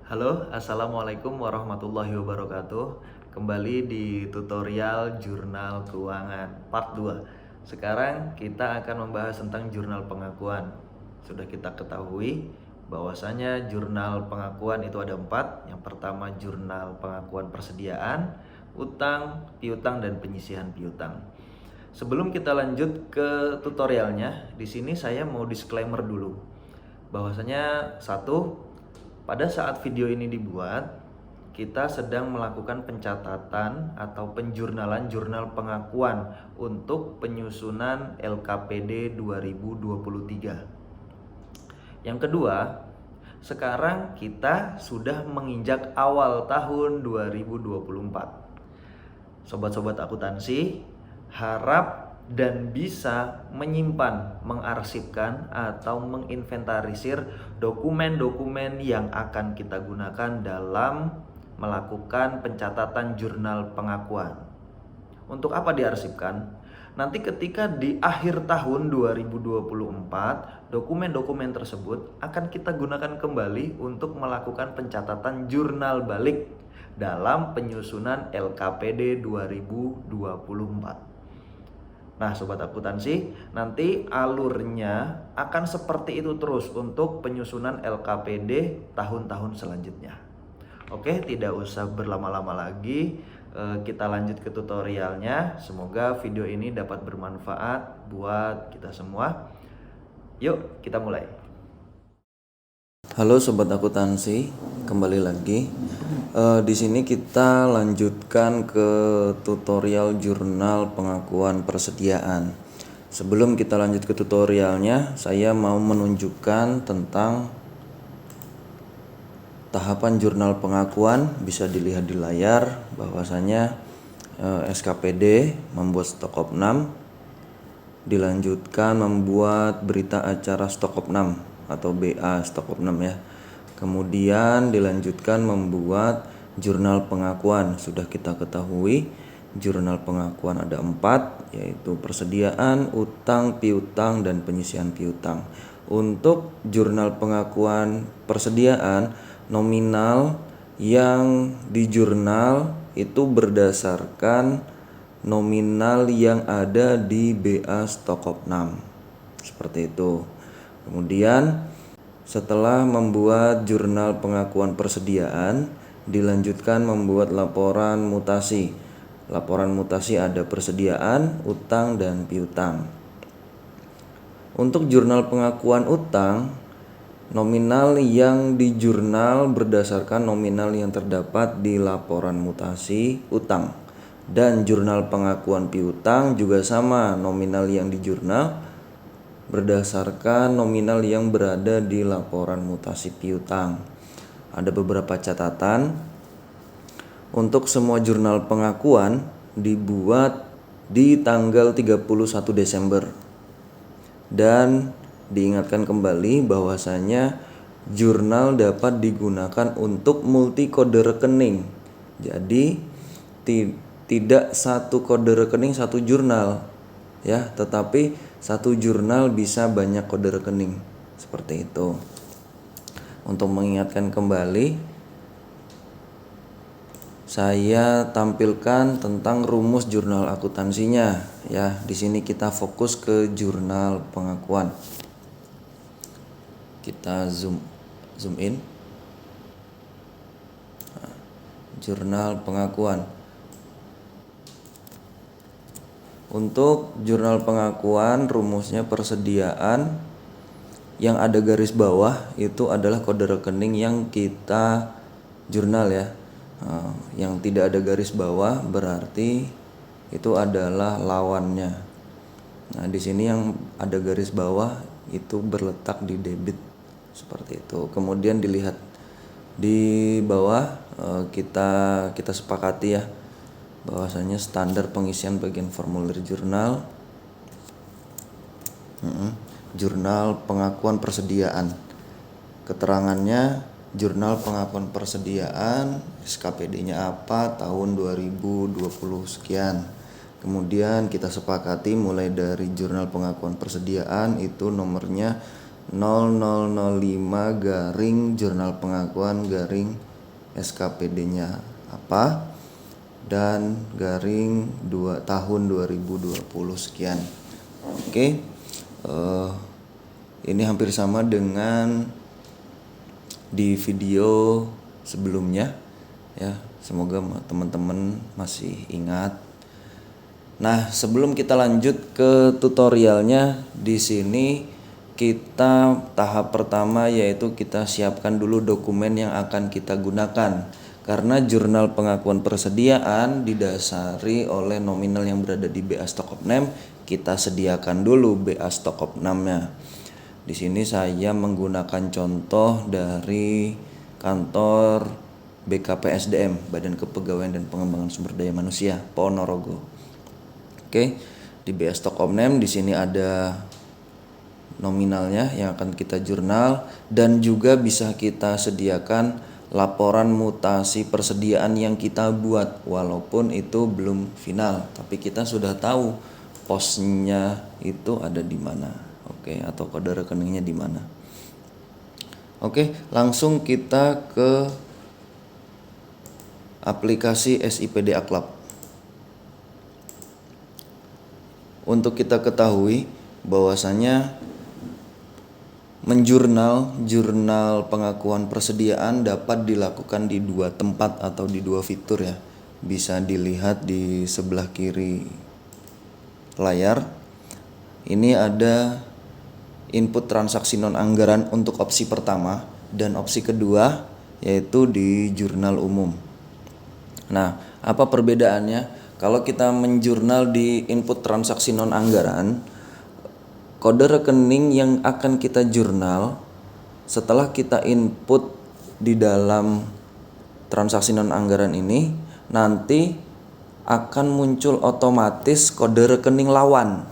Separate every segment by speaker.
Speaker 1: Halo, Assalamualaikum warahmatullahi wabarakatuh. Kembali di tutorial jurnal keuangan part 2. Sekarang kita akan membahas tentang jurnal pengakuan. Sudah kita ketahui bahwasanya jurnal pengakuan itu ada 4. Yang pertama jurnal pengakuan persediaan, utang, piutang, dan penyisihan piutang. Sebelum kita lanjut ke tutorialnya, di sini saya mau disclaimer dulu bahwasanya satu, pada saat video ini dibuat, kita sedang melakukan pencatatan atau penjurnalan jurnal pengakuan untuk penyusunan LKPD 2023. Yang kedua, sekarang kita sudah menginjak awal tahun 2024. Sobat-sobat akuntansi, harap dan bisa menyimpan, mengarsipkan atau menginventarisir dokumen-dokumen yang akan kita gunakan dalam melakukan pencatatan jurnal pengakuan. Untuk apa diarsipkan? Nanti ketika di akhir tahun 2024, dokumen-dokumen tersebut akan kita gunakan kembali untuk melakukan pencatatan jurnal balik dalam penyusunan LKPD 2024. Nah, sobat akuntansi, nanti alurnya akan seperti itu terus untuk penyusunan LKPD tahun-tahun selanjutnya. Oke, tidak usah berlama-lama lagi, kita lanjut ke tutorialnya. Semoga video ini dapat bermanfaat buat kita semua. Yuk, kita mulai.
Speaker 2: Halo sobat akuntansi, kembali lagi. Di sini kita lanjutkan ke tutorial jurnal pengakuan persediaan. Sebelum kita lanjut ke tutorialnya, saya mau menunjukkan tentang tahapan jurnal pengakuan. Bisa dilihat di layar bahwasanya SKPD membuat stok opnam, dilanjutkan membuat berita acara stok opnam atau BA stok opnam ya. Kemudian dilanjutkan membuat jurnal pengakuan. Sudah kita ketahui jurnal pengakuan ada 4, yaitu persediaan, utang, piutang, dan penyisihan piutang. Untuk jurnal pengakuan persediaan, nominal yang di jurnal itu berdasarkan nominal yang ada di BA stok opnam. Seperti itu. Kemudian setelah membuat jurnal pengakuan persediaan, dilanjutkan membuat laporan mutasi. Laporan mutasi ada persediaan, utang, dan piutang. Untuk jurnal pengakuan utang, nominal yang di jurnal berdasarkan nominal yang terdapat di laporan mutasi utang. Dan jurnal pengakuan piutang juga sama, nominal yang di jurnal berdasarkan nominal yang berada di laporan mutasi piutang. Ada beberapa catatan. Untuk semua jurnal pengakuan dibuat di tanggal 31 Desember. Dan diingatkan kembali bahwasanya jurnal dapat digunakan untuk multi kode rekening. Jadi tidak satu kode rekening satu jurnal ya, tetapi satu jurnal bisa banyak kode rekening, seperti itu. Untuk mengingatkan kembali, saya tampilkan tentang rumus jurnal akuntansinya ya. Di sini kita fokus ke jurnal pengakuan. Kita zoom in. Jurnal pengakuan. Untuk jurnal pengakuan, rumusnya persediaan yang ada garis bawah itu adalah kode rekening yang kita jurnal ya. Yang tidak ada garis bawah berarti itu adalah lawannya. Nah, di sini yang ada garis bawah itu berletak di debit, seperti itu. Kemudian dilihat di bawah, kita sepakati ya bahwasanya standar pengisian bagian formulir jurnal jurnal pengakuan persediaan. Keterangannya jurnal pengakuan persediaan, SKPD-nya apa, tahun 2020 sekian. Kemudian kita sepakati mulai dari jurnal pengakuan persediaan itu nomornya 0005 garing jurnal pengakuan garing SKPD-nya apa dan garing tahun 2020 sekian. Oke. Ini hampir sama dengan di video sebelumnya ya. Semoga teman-teman masih ingat. Nah, sebelum kita lanjut ke tutorialnya, di sini kita tahap pertama yaitu kita siapkan dulu dokumen yang akan kita gunakan. Karena jurnal pengakuan persediaan didasari oleh nominal yang berada di BA Stock of Name, kita sediakan dulu BA Stock of Name-nya. Di sini saya menggunakan contoh dari kantor BKPSDM, Badan Kepegawaian dan Pengembangan Sumber Daya Manusia, Ponorogo. Oke, di BA Stock of Name di sini ada nominalnya yang akan kita jurnal dan juga bisa kita sediakan laporan mutasi persediaan yang kita buat walaupun itu belum final, tapi kita sudah tahu posnya itu ada di mana. Oke, atau kode rekeningnya di mana. Oke, langsung kita ke aplikasi SIPD Aklab. Untuk kita ketahui bahwasanya jurnal pengakuan persediaan dapat dilakukan di dua tempat atau di dua fitur ya. Bisa dilihat di sebelah kiri layar. Ini ada input transaksi non anggaran untuk opsi pertama dan opsi kedua yaitu di jurnal umum. Nah, apa perbedaannya? Kalau kita menjurnal di input transaksi non anggaran, kode rekening yang akan kita jurnal setelah kita input di dalam transaksi non anggaran ini nanti akan muncul otomatis kode rekening lawan.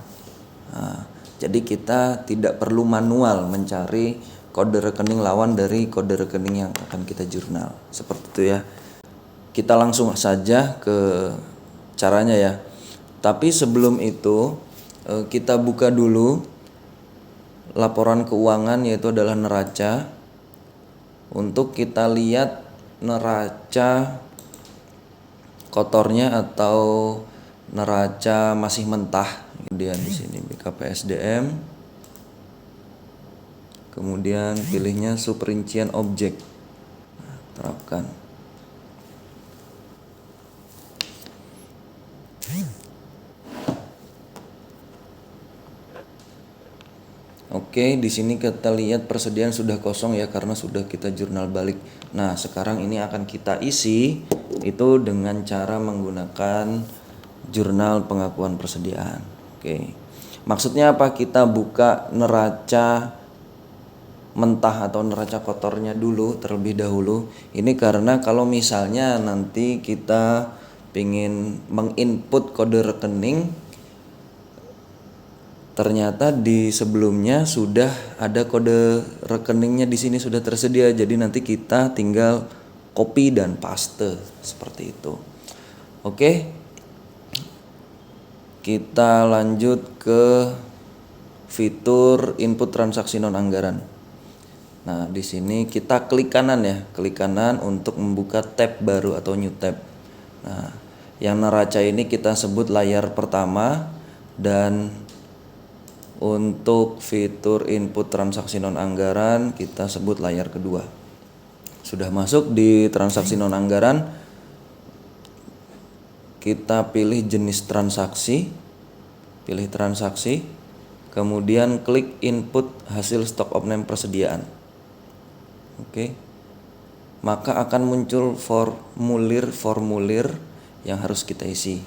Speaker 2: Nah, jadi kita tidak perlu manual mencari kode rekening lawan dari kode rekening yang akan kita jurnal. Seperti itu ya. Kita langsung saja ke caranya ya. Tapi sebelum itu kita buka dulu laporan keuangan yaitu adalah neraca. Untuk kita lihat neraca kotornya atau neraca masih mentah. Kemudian di sini BKPSDM. Kemudian pilihnya subrincian objek. Nah, terapkan. Oke, di sini kita lihat persediaan sudah kosong ya karena sudah kita jurnal balik. Nah, sekarang ini akan kita isi itu dengan cara menggunakan jurnal pengakuan persediaan. Oke. Maksudnya apa? Kita buka neraca mentah atau neraca kotornya dulu terlebih dahulu. Ini karena kalau misalnya nanti kita ingin menginput kode rekening ternyata di sebelumnya sudah ada kode rekeningnya di sini sudah tersedia, jadi nanti kita tinggal copy dan paste seperti itu. Oke, kita lanjut ke fitur input transaksi non anggaran. Nah, di sini kita klik kanan ya, klik kanan untuk membuka tab baru atau new tab. Nah, yang neraca ini kita sebut layar pertama dan untuk fitur input transaksi non anggaran kita sebut layar kedua. Sudah masuk di transaksi non anggaran, kita pilih jenis transaksi, pilih transaksi, kemudian klik input hasil stock of name persediaan. Oke. Maka akan muncul formulir yang harus kita isi.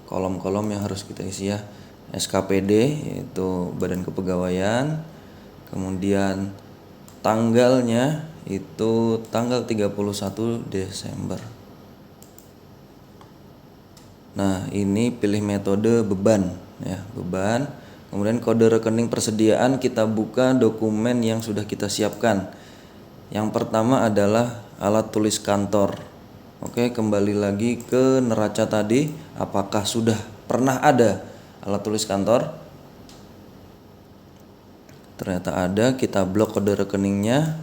Speaker 2: Kolom-kolom yang harus kita isi ya. SKPD yaitu Badan Kepegawaian. Kemudian tanggalnya itu tanggal 31 Desember. Nah, ini pilih metode beban ya, beban. Kemudian kode rekening persediaan kita buka dokumen yang sudah kita siapkan. Yang pertama adalah alat tulis kantor. Oke, kembali lagi ke neraca tadi. Apakah sudah pernah ada alat tulis kantor? Ternyata ada, kita blok kode rekeningnya,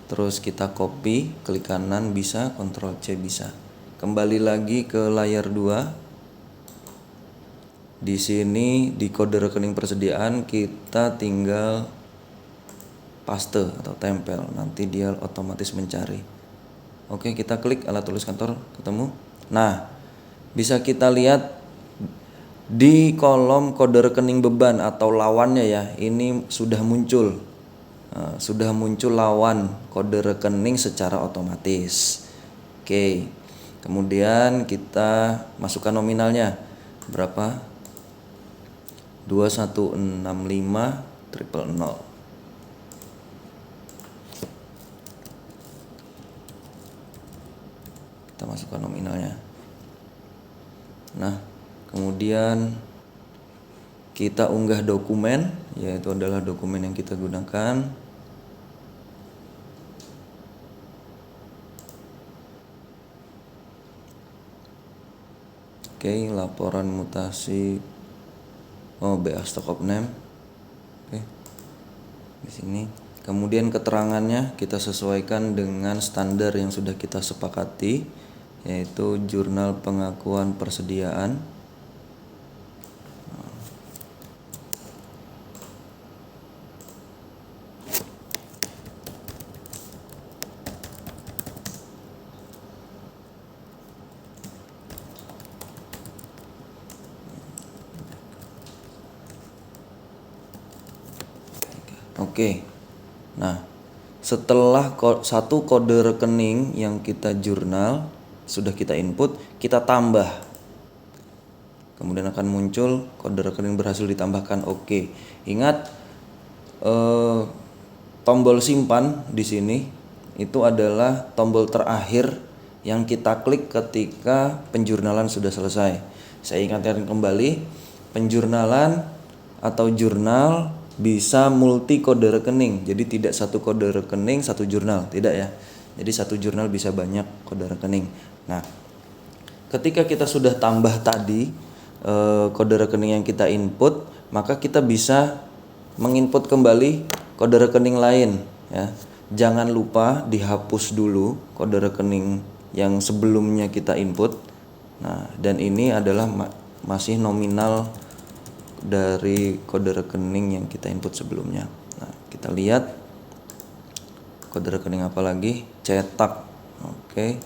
Speaker 2: terus kita copy, klik kanan bisa, Ctrl C bisa. Kembali lagi ke layar 2. Di sini di kode rekening persediaan kita tinggal paste atau tempel, nanti dia otomatis mencari. Oke, kita klik alat tulis kantor, ketemu. Nah, bisa kita lihat di kolom kode rekening beban atau lawannya ya, ini sudah muncul. Sudah muncul lawan kode rekening secara otomatis. Oke. Kemudian kita masukkan nominalnya. Berapa? 2165000. Kita masukkan nominalnya. Nah, kemudian kita unggah dokumen, yaitu adalah dokumen yang kita gunakan. Oke, laporan mutasi BA stock of name. Oke. Di sini. Kemudian keterangannya kita sesuaikan dengan standar yang sudah kita sepakati, yaitu jurnal pengakuan persediaan. Oke. Nah, setelah satu kode rekening yang kita jurnal sudah kita input, kita tambah. Kemudian akan muncul kode rekening berhasil ditambahkan. Oke. Ingat tombol simpan di sini itu adalah tombol terakhir yang kita klik ketika penjurnalan sudah selesai. Saya ingatkan kembali, penjurnalan atau jurnal bisa multi kode rekening. Jadi tidak satu kode rekening satu jurnal, tidak ya. Jadi satu jurnal bisa banyak kode rekening. Nah, ketika kita sudah tambah tadi kode rekening yang kita input, maka kita bisa menginput kembali kode rekening lain ya. Jangan lupa dihapus dulu kode rekening yang sebelumnya kita input. Nah, dan ini adalah masih nominal dari kode rekening yang kita input sebelumnya. Nah, kita lihat kode rekening apa lagi? Cetak. Oke.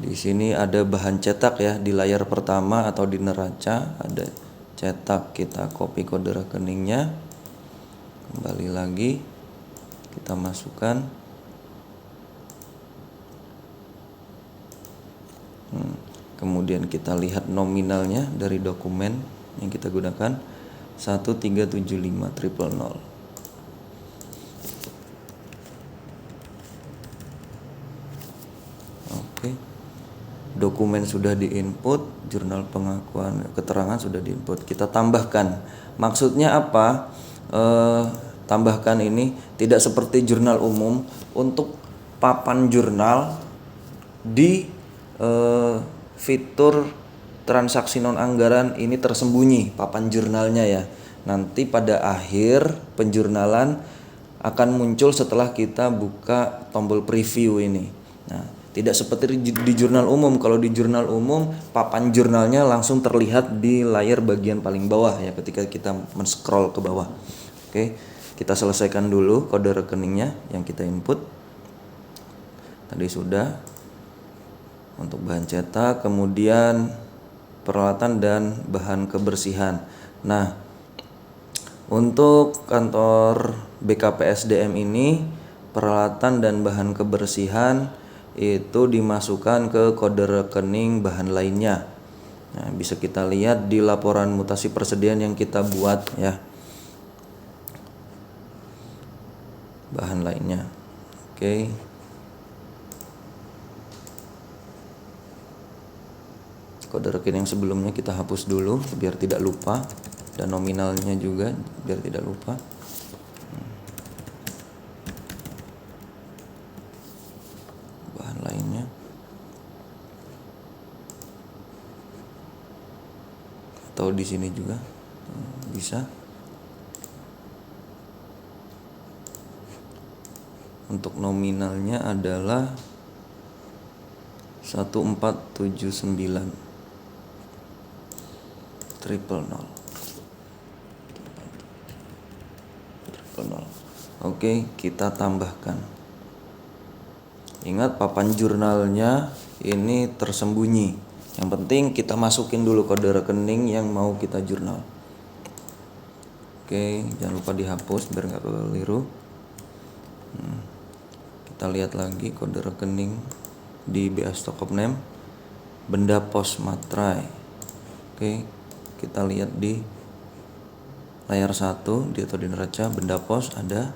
Speaker 2: Di sini ada bahan cetak ya, di layar pertama atau di neraca ada cetak. Kita copy kode rekeningnya. Kembali lagi kita masukkan. Kemudian kita lihat nominalnya dari dokumen yang kita gunakan 1375000. Oke. Dokumen sudah diinput, jurnal pengakuan keterangan sudah diinput. Kita tambahkan. Maksudnya apa? Tambahkan ini tidak seperti jurnal umum. Untuk papan jurnal di fitur transaksi non anggaran ini tersembunyi papan jurnalnya ya. Nanti pada akhir penjurnalan akan muncul setelah kita buka tombol preview ini. Nah, tidak seperti di jurnal umum. Kalau di jurnal umum papan jurnalnya langsung terlihat di layar bagian paling bawah ya ketika kita men-scroll ke bawah. Oke, kita selesaikan dulu kode rekeningnya yang kita input. Tadi sudah. Untuk bahan cetak, kemudian peralatan dan bahan kebersihan. Nah, untuk kantor BKPSDM ini peralatan dan bahan kebersihan itu dimasukkan ke kode rekening bahan lainnya. Nah, bisa kita lihat di laporan mutasi persediaan yang kita buat ya. Bahan lainnya. Oke. Kode rekening yang sebelumnya kita hapus dulu biar tidak lupa, dan nominalnya juga biar tidak lupa. Bahan lainnya atau di sini juga bisa. Untuk nominalnya adalah 1479 triple nol. Oke, kita tambahkan. Ingat papan jurnalnya ini tersembunyi. Yang penting kita masukin dulu kode rekening yang mau kita jurnal. Oke, jangan lupa dihapus biar nggak keliru. Kita lihat lagi kode rekening di BA Stock of Name, benda pos materai. Oke, kita lihat di layar 1 di atau di neraca benda pos ada,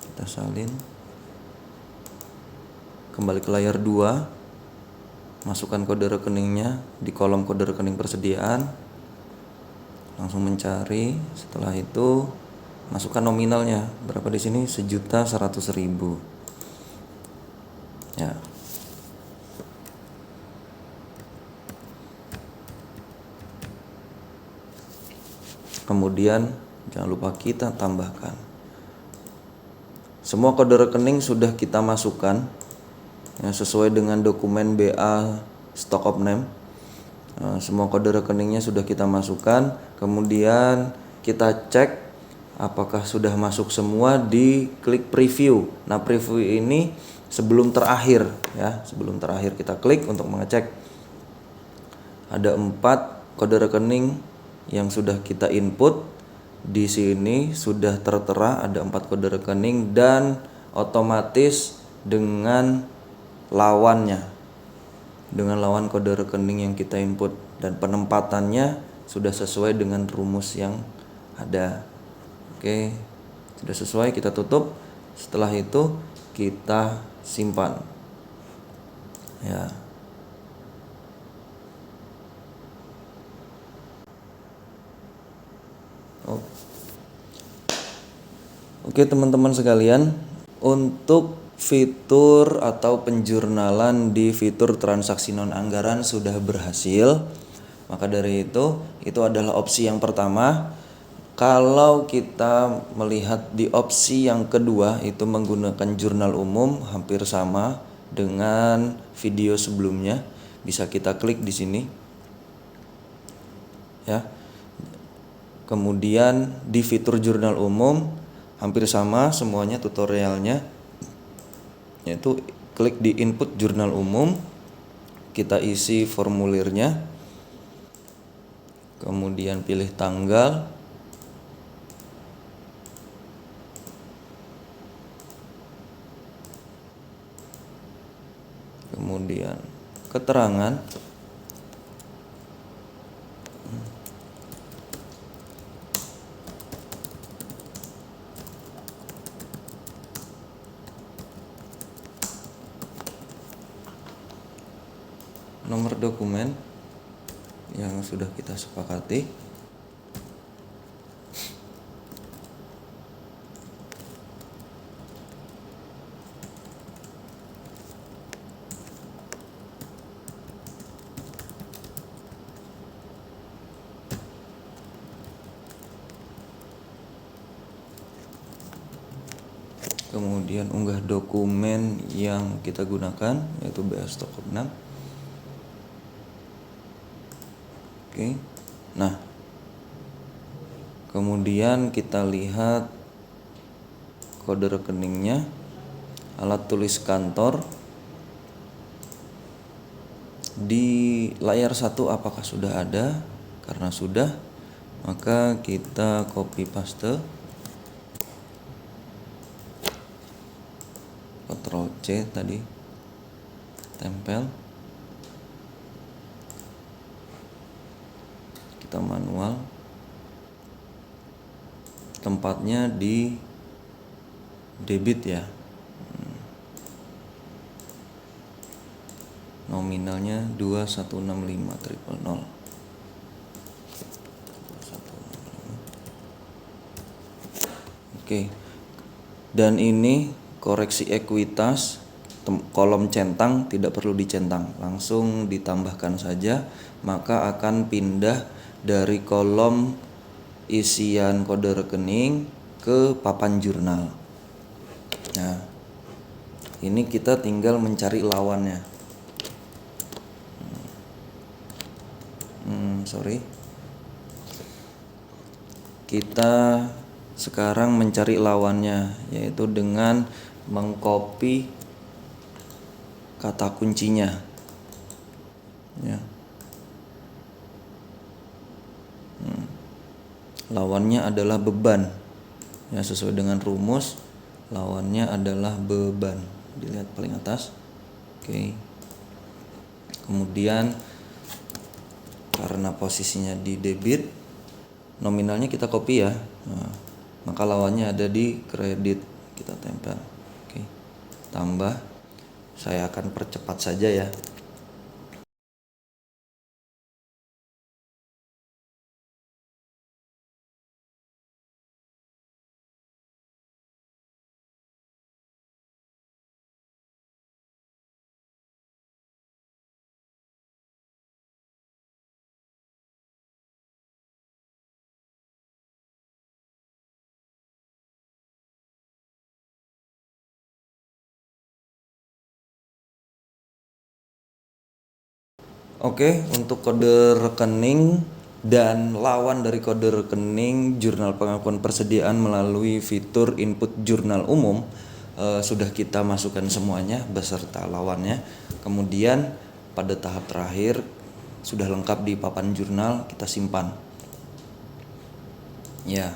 Speaker 2: kita salin. Kembali ke layar 2, masukkan kode rekeningnya di kolom kode rekening persediaan, langsung mencari. Setelah itu masukkan nominalnya berapa di sini, 1.100.000 ya. Kemudian jangan lupa kita tambahkan. Semua kode rekening sudah kita masukkan ya, sesuai dengan dokumen BA Stock of Name. Semua kode rekeningnya sudah kita masukkan. Kemudian kita cek apakah sudah masuk semua di klik preview. Nah, preview ini sebelum terakhir ya, sebelum terakhir kita klik untuk mengecek. Ada 4 kode rekening yang sudah kita input. Di sini sudah tertera ada 4 kode rekening dan otomatis dengan lawannya, dengan lawan kode rekening yang kita input, dan penempatannya sudah sesuai dengan rumus yang ada. Oke, sudah sesuai, kita tutup. Setelah itu kita simpan ya. Oke teman-teman sekalian, untuk fitur atau penjurnalan di fitur transaksi non anggaran sudah berhasil. Maka dari itu adalah opsi yang pertama. Kalau kita melihat di opsi yang kedua, itu menggunakan jurnal umum, hampir sama dengan video sebelumnya. Bisa kita klik di sini ya. Kemudian di fitur jurnal umum hampir sama semuanya tutorialnya, yaitu klik di input jurnal umum, kita isi formulirnya, kemudian pilih tanggal, kemudian keterangan, nomor dokumen yang sudah kita sepakati, kemudian unggah dokumen yang kita gunakan yaitu BA Stock of Name. Oke. Nah, kemudian kita lihat kode rekeningnya, alat tulis kantor. Di layar 1 apakah sudah ada? Karena sudah, maka kita copy paste, Ctrl C tadi, tempel. Kita manual, tempatnya di debit ya, nominalnya 2165.000. Oke, dan ini koreksi ekuitas, kolom centang tidak perlu dicentang, langsung ditambahkan saja, maka akan pindah dari kolom isian kode rekening ke papan jurnal. Nah, Ini kita tinggal mencari lawannya. Kita sekarang mencari lawannya, yaitu dengan mengcopy kata kuncinya. Ya. Lawannya adalah beban. Ya, sesuai dengan rumus, lawannya adalah beban. Dilihat paling atas. Oke. Kemudian karena posisinya di debit, nominalnya kita copy ya. Nah, maka lawannya ada di kredit, kita tempel. Oke. Tambah. Saya akan percepat saja ya. Oke, untuk kode rekening dan lawan dari kode rekening jurnal pengakuan persediaan melalui fitur input jurnal umum sudah kita masukkan semuanya beserta lawannya. Kemudian pada tahap terakhir sudah lengkap di papan jurnal, kita simpan. Ya.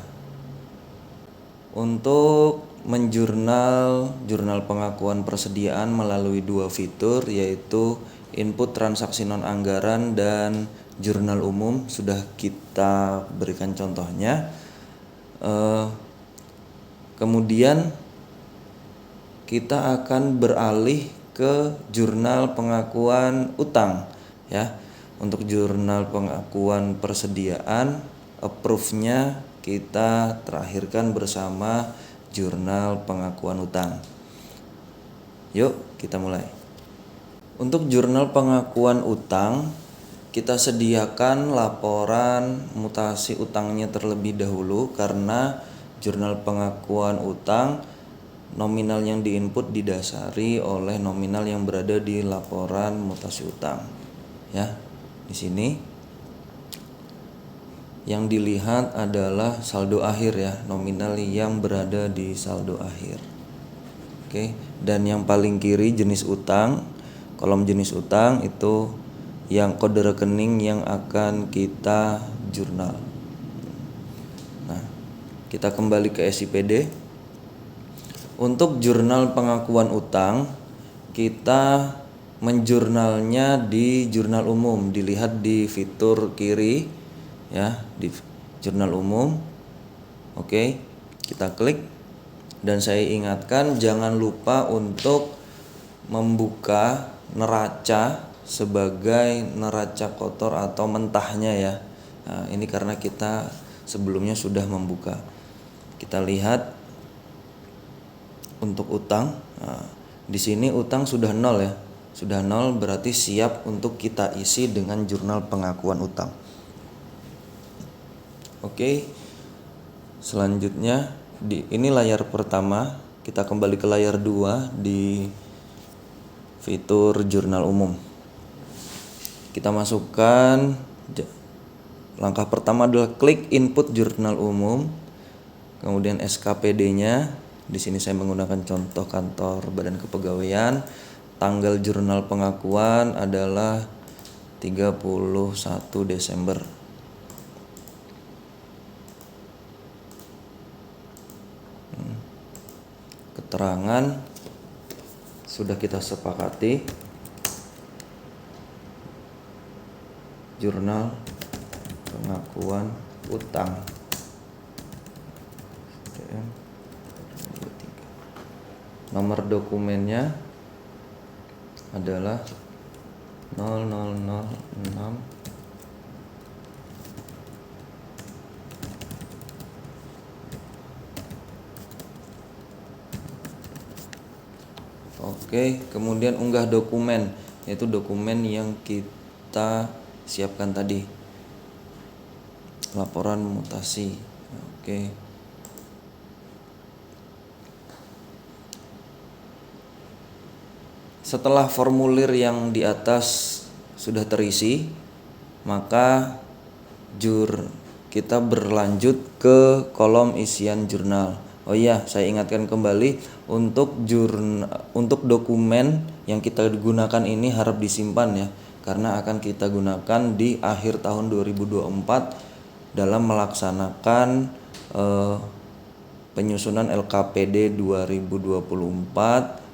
Speaker 2: Untuk jurnal pengakuan persediaan melalui dua fitur, yaitu input transaksi non anggaran dan jurnal umum, sudah kita berikan contohnya. Kemudian kita akan beralih ke jurnal pengakuan utang ya. Untuk jurnal pengakuan persediaan, approve-nya kita terakhirkan bersama jurnal pengakuan utang. Yuk kita mulai. Untuk jurnal pengakuan utang, kita sediakan laporan mutasi utangnya terlebih dahulu, karena jurnal pengakuan utang nominal yang diinput didasari oleh nominal yang berada di laporan mutasi utang. Ya, di sini yang dilihat adalah saldo akhir ya, nominal yang berada di saldo akhir. Oke, dan yang paling kiri jenis utang, kolom jenis utang itu yang kode rekening yang akan kita jurnal. Nah, kita kembali ke SIPD. Untuk jurnal pengakuan utang, kita menjurnalnya di jurnal umum, dilihat di fitur kiri ya, di jurnal umum. Oke, kita klik, dan saya ingatkan jangan lupa untuk membuka neraca sebagai neraca kotor atau mentahnya ya. Nah, ini karena kita sebelumnya sudah membuka. Kita lihat untuk utang. Nah, di sini utang sudah 0 ya. Sudah 0 berarti siap untuk kita isi dengan jurnal pengakuan utang. Oke. Selanjutnya ini layar pertama, kita kembali ke layar 2 di fitur jurnal umum. Kita masukkan, langkah pertama adalah klik input jurnal umum, kemudian SKPD-nya. Di sini saya menggunakan contoh kantor Badan Kepegawaian. Tanggal jurnal pengakuan adalah 31 Desember. Keterangan sudah kita sepakati. Jurnal pengakuan utang. Nomor dokumennya adalah 0006 Oke, kemudian unggah dokumen, yaitu dokumen yang kita siapkan tadi, laporan mutasi. Oke. Setelah formulir yang di atas sudah terisi, maka kita berlanjut ke kolom isian jurnal. Oh iya, saya ingatkan kembali untuk dokumen yang kita gunakan ini harap disimpan ya, karena akan kita gunakan di akhir tahun 2024 dalam melaksanakan penyusunan LKPD 2024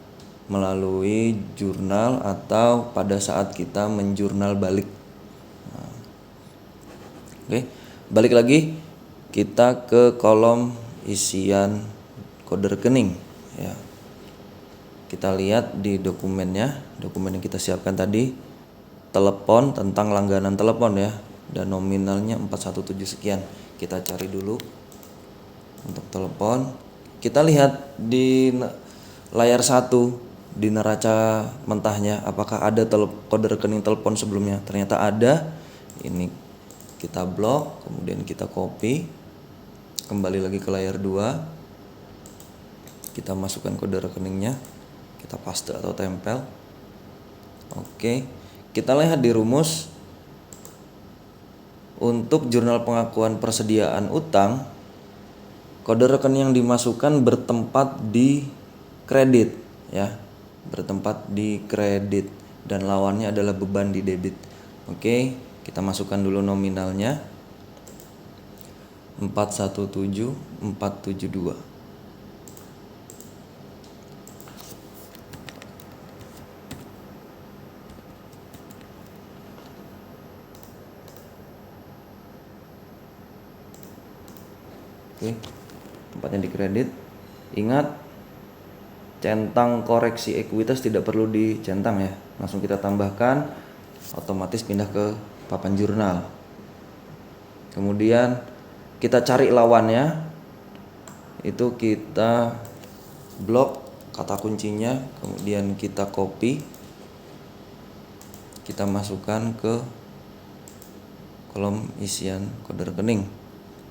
Speaker 2: melalui jurnal atau pada saat kita menjurnal balik. Oke, balik lagi kita ke kolom isian kode rekening ya. Kita lihat di dokumennya, dokumen yang kita siapkan tadi, telepon, tentang langganan telepon ya, dan nominalnya 417 sekian. Kita cari dulu untuk telepon. Kita lihat di layar 1 di neraca mentahnya apakah ada kode rekening telepon sebelumnya. Ternyata ada. Ini kita blok, kemudian kita copy, kembali lagi ke layar 2, kita masukkan kode rekeningnya, kita paste atau tempel. Oke, kita lihat di rumus untuk jurnal pengakuan persediaan utang, kode rekening yang dimasukkan bertempat di kredit ya, bertempat di kredit, dan lawannya adalah beban di debit. Oke, kita masukkan dulu nominalnya 417472. Oke, tempatnya di kredit. Ingat, centang koreksi ekuitas tidak perlu dicentang ya, langsung kita tambahkan, otomatis pindah ke papan jurnal. Kemudian kita cari lawannya, itu kita blok kata kuncinya, kemudian kita copy, kita masukkan ke kolom isian kode rekening.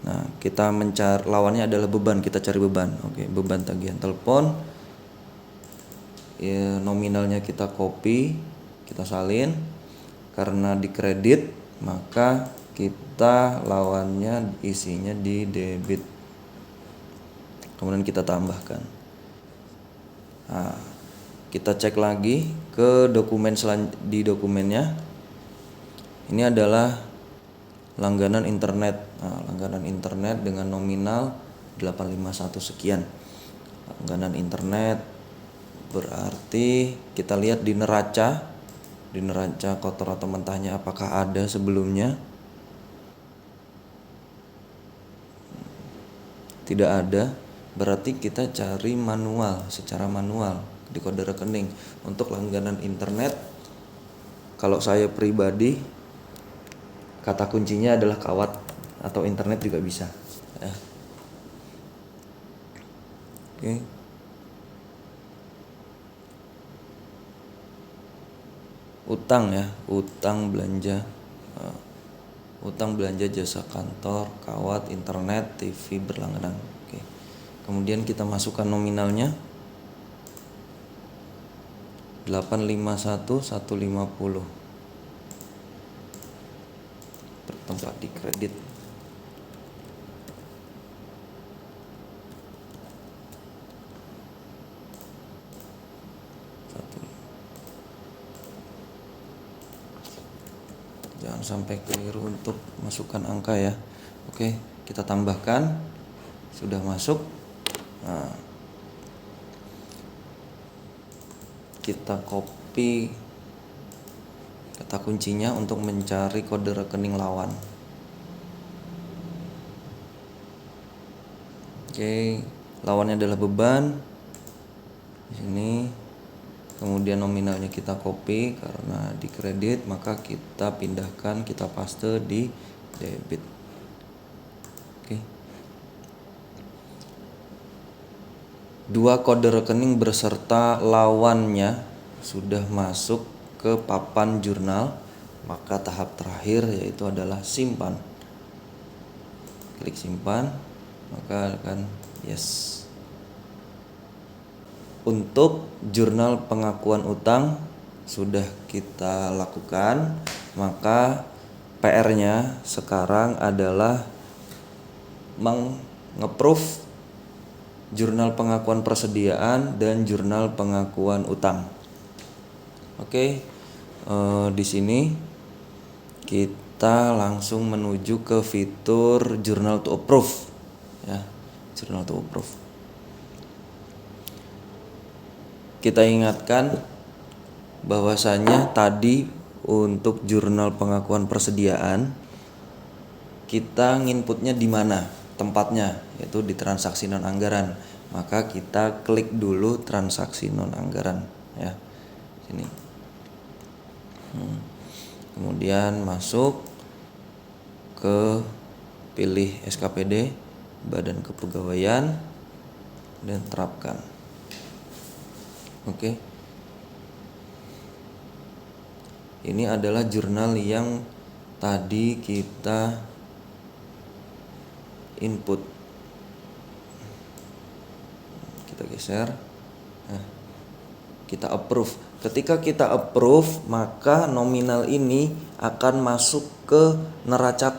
Speaker 2: Nah, kita mencari lawannya adalah beban, kita cari beban. Oke, beban tagihan telepon. Ya, nominalnya kita copy, kita salin. Karena di kredit, maka kita lawannya isinya di debit. Kemudian kita tambahkan. Nah, kita cek lagi ke dokumen di dokumennya. Ini adalah langganan internet. Nah, langganan internet dengan nominal 851 sekian. Langganan internet berarti kita lihat di neraca kotor atau mentahnya apakah ada sebelumnya. Tidak ada, berarti kita cari secara manual di kode rekening. Untuk langganan internet, kalau saya pribadi, kata kuncinya adalah kawat atau internet juga bisa ya. Oke. Utang ya, utang belanja jasa kantor, kawat, internet, TV berlangganan. Oke. Kemudian kita masukkan nominalnya 851.150 bertempat di kredit. Jangan sampai keliru untuk masukkan angka ya. Oke, kita tambahkan. Sudah masuk. Nah, kita copy kata kuncinya untuk mencari kode rekening lawan. Oke, lawannya adalah beban. Di sini. Kemudian nominalnya kita copy karena di kredit, maka kita pindahkan, kita paste di debit. Oke. Dua kode rekening beserta lawannya sudah masuk ke papan jurnal, maka tahap terakhir yaitu adalah simpan. Klik simpan, maka akan yes. Untuk jurnal pengakuan utang sudah kita lakukan, maka PR-nya sekarang adalah nge-approve jurnal pengakuan persediaan dan jurnal pengakuan utang. Oke, di sini kita langsung menuju ke fitur journal to approve, ya, journal to approve. Kita ingatkan bahwasanya tadi untuk jurnal pengakuan persediaan kita nginputnya di mana tempatnya, yaitu di transaksi non anggaran. Maka kita klik dulu transaksi non anggaran, ya, sini. Kemudian masuk ke pilih SKPD Badan Kepegawaian dan terapkan. Oke. Ini adalah jurnal yang tadi kita input. Kita geser. Nah, kita approve. Ketika kita approve, maka nominal ini akan masuk ke neraca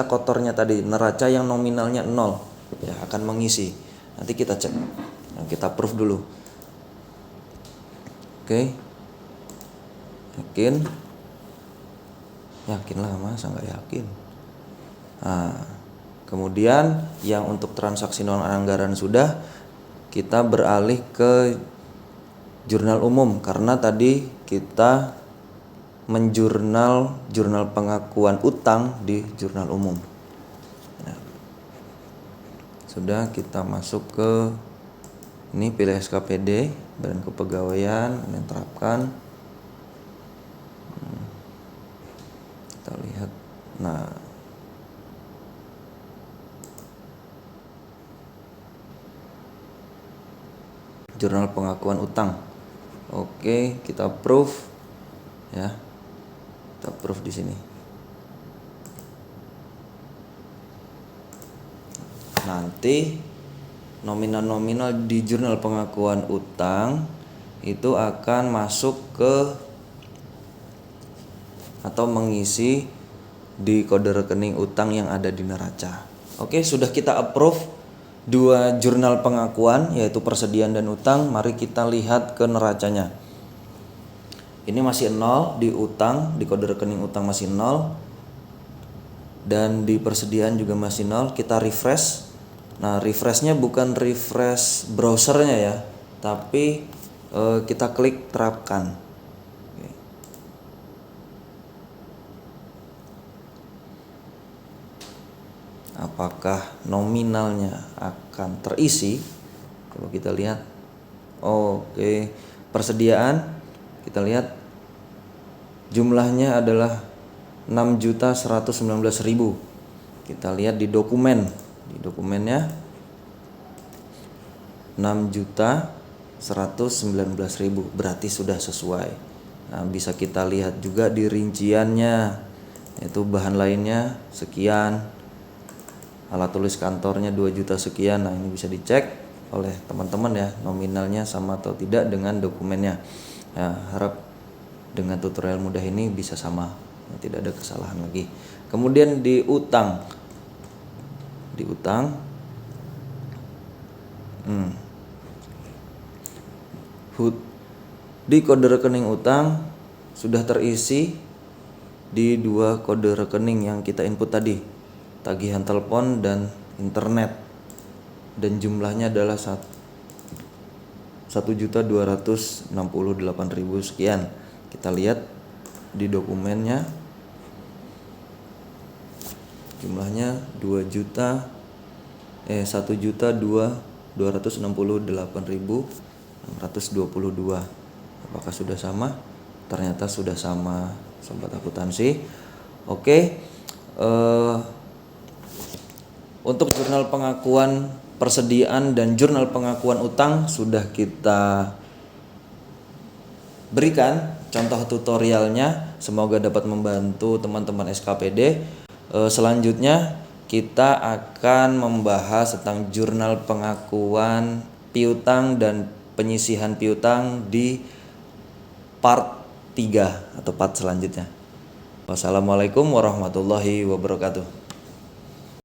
Speaker 2: kotornya tadi, neraca yang nominalnya 0, ya, akan mengisi. Nanti kita cek. Nah, kita approve dulu. Oke. Yakin? Yakin lah, masa nggak yakin? Nah, kemudian yang untuk transaksi non anggaran sudah, kita beralih ke jurnal umum karena tadi kita jurnal pengakuan utang di jurnal umum. Nah, sudah, kita masuk ke ini, pilih SKPD Badan Kepegawaian dan terapkan. Kita lihat. Nah, jurnal pengakuan utang. Oke, kita approve, ya. Kita approve di sini. Nanti nominal-nominal di jurnal pengakuan utang itu akan masuk ke atau mengisi di kode rekening utang yang ada di neraca. Oke, sudah kita approve dua jurnal pengakuan, yaitu persediaan dan utang. Mari kita lihat ke neracanya. Ini masih 0 di utang, di kode rekening utang masih 0, dan di persediaan juga masih 0. Kita refresh. Nah, refreshnya bukan refresh browsernya, ya, tapi kita klik terapkan. Oke. Apakah nominalnya akan terisi? Coba kita lihat. Oke, persediaan kita lihat jumlahnya adalah 6.119.000. Kita lihat di dokumen. Di dokumennya 6.119.000, berarti sudah sesuai. Nah, bisa kita lihat juga di rinciannya, yaitu bahan lainnya sekian, alat tulis kantornya 2 juta sekian. Nah, ini bisa dicek oleh teman-teman, ya, nominalnya sama atau tidak dengan dokumennya. Ya, harap dengan tutorial mudah ini bisa sama, tidak ada kesalahan lagi. Kemudian di utang, di kode rekening utang sudah terisi di 2 kode rekening yang kita input tadi, tagihan telepon dan internet, dan jumlahnya adalah 1.268.000 sekian. Kita lihat di dokumennya jumlahnya 1.268.622. Apakah sudah sama? Ternyata sudah sama, sobat akuntansi. Oke. Untuk jurnal pengakuan persediaan dan jurnal pengakuan utang sudah kita berikan contoh tutorialnya. Semoga dapat membantu teman-teman SKPD. Selanjutnya kita akan membahas tentang jurnal pengakuan piutang dan penyisihan piutang di part 3 atau part selanjutnya. Wassalamualaikum warahmatullahi wabarakatuh.